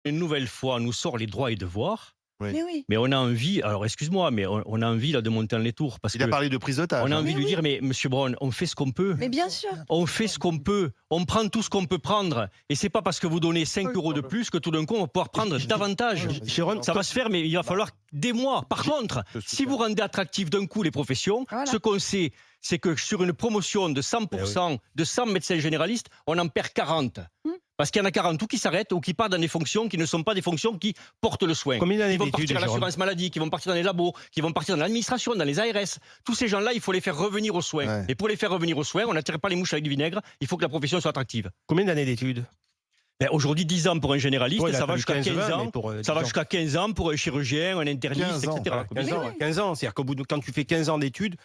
une nouvelle fois nous sort les droits et devoirs, Oui. Mais oui, mais on a envie, alors excuse-moi, mais on a envie là de monter dans les tours parce Il a que parlé de prise d'otage. on a Hein. envie Mais de lui oui. dire, mais monsieur Braun, on fait ce qu'on peut. mais bien sûr. On fait ce qu'on peut. On prend tout ce qu'on peut prendre. Et c'est pas parce que vous donnez 5 euros de plus que tout d'un coup on va pouvoir prendre davantage. Jérôme, Ça va se faire, mais il va falloir des mois. Par contre, si vous rendez attractif d'un coup les professions, Voilà. ce qu'on sait, c'est que sur une promotion de 100%, de 100 médecins généralistes, on en perd 40. Parce qu'il y en a 40 ou qui s'arrêtent ou qui partent dans des fonctions qui ne sont pas des fonctions qui portent le soin. Combien d'années Qui vont d'études, partir à Jérôme l'assurance maladie, qui vont partir dans les labos, qui vont partir dans l'administration, dans les ARS. Tous ces gens-là, il faut les faire revenir aux soins. Ouais. Et pour les faire revenir aux soins, on n'attire pas les mouches avec du vinaigre, il faut que la profession soit attractive. Combien d'années d'études? Aujourd'hui, 10 ans pour un généraliste, Ouais, il a ça va fallu jusqu'à 15 20, ans. mais pour, Ça va 10 ans. jusqu'à 15 ans pour un chirurgien, un interniste, 15 ans, etc. ouais. 15 ans, Mais oui. 15 ans. C'est-à-dire qu'au bout de, quand tu fais 15 ans d'études,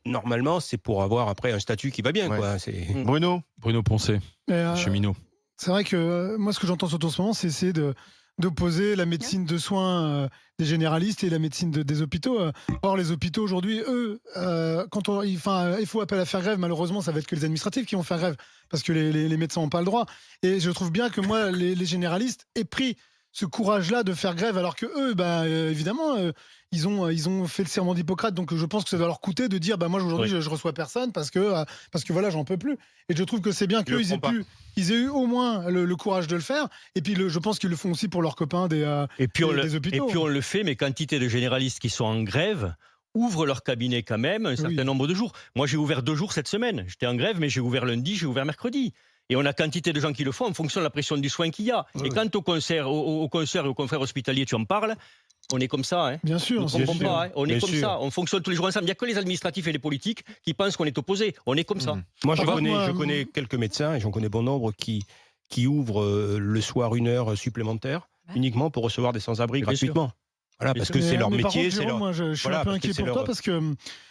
normalement, c'est pour avoir après un statut qui va bien. Ouais. Quoi. C'est... Bruno. Bruno Poncet, cheminot. C'est vrai que moi, ce que j'entends surtout en ce moment, c'est essayer d'opposer la médecine de soins des généralistes et la médecine des hôpitaux. Or, les hôpitaux aujourd'hui, eux, quand il faut appel à faire grève, malheureusement, ça va être que les administratifs qui vont faire grève parce que les médecins n'ont pas le droit. Et je trouve bien que moi, les généralistes aient pris ce courage-là de faire grève, alors que eux, évidemment, ils ont fait le serment d'Hippocrate, donc je pense que ça va leur coûter de dire, moi aujourd'hui, je reçois personne parce que voilà, j'en peux plus. Et je trouve que c'est bien qu'eux, ils aient eu au moins le courage de le faire. Et puis, je pense qu'ils le font aussi pour leurs copains des hôpitaux. Et puis on le fait, mais quantité de généralistes qui sont en grève ouvrent leur cabinet quand même un certain nombre de jours. Moi, j'ai ouvert 2 jours cette semaine. J'étais en grève, mais j'ai ouvert lundi, j'ai ouvert mercredi. Et on a quantité de gens qui le font en fonction de la pression du soin qu'il y a. Et quand aux concerts et aux confrères hospitaliers, tu en parles, on est comme ça. Hein. Bien sûr, On c'est comprend sûr. pas. Hein. On est Bien comme sûr. ça. On fonctionne tous les jours ensemble. Il n'y a que les administratifs et les politiques qui pensent qu'on est opposés. On est comme ça. Moi, Par contre, je connais quelques médecins, et j'en connais bon nombre, qui ouvrent le soir 1 heure supplémentaire, Ouais. uniquement pour recevoir des sans-abri Bien gratuitement. Voilà, Bien parce sûr. que c'est leur Mais par métier. contre, Jérôme, moi, je suis Voilà, un peu parce que inquiet c'est pour toi leur-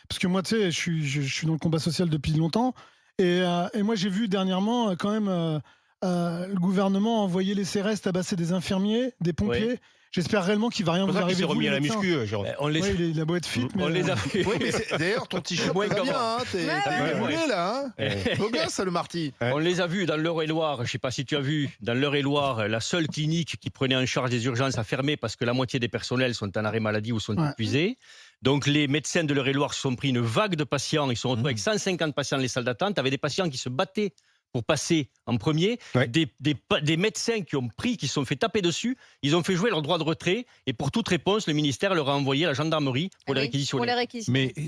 parce que moi, tu sais, je suis dans le combat social depuis longtemps. Et moi, j'ai vu dernièrement, quand même, le gouvernement envoyer les CRS tabasser des infirmiers, des pompiers. Ouais. J'espère réellement qu'il va rien C'est pour vous ça qu'il arriver. s'est vous, remis les à la médecins. muscu, Jérôme. On les, Ouais, il a beau être fit, mais on les a fait. Oui, mais d'ailleurs, ton t-shirt Moins va que bien. moi. Hein, t'es Ouais, roulé ouais. là. Hein. Beau gosse, ça, le Marty. On les a vus dans l'Eure-et-Loire, je ne sais pas si tu as vu, dans l'Eure-et-Loire, la seule clinique qui prenait en charge des urgences a fermé parce que la moitié des personnels sont en arrêt maladie ou sont épuisés. Donc les médecins de l'Eure-et-Loire se sont pris une vague de patients, ils sont retrouvés avec 150 patients dans les salles d'attente, avec des patients qui se battaient pour passer en premier, Ouais. des médecins qui se sont fait taper dessus, ils ont fait jouer leur droit de retrait, et pour toute réponse, le ministère leur a envoyé la gendarmerie pour les Pour réquisitionner. les réquisitionner. Mais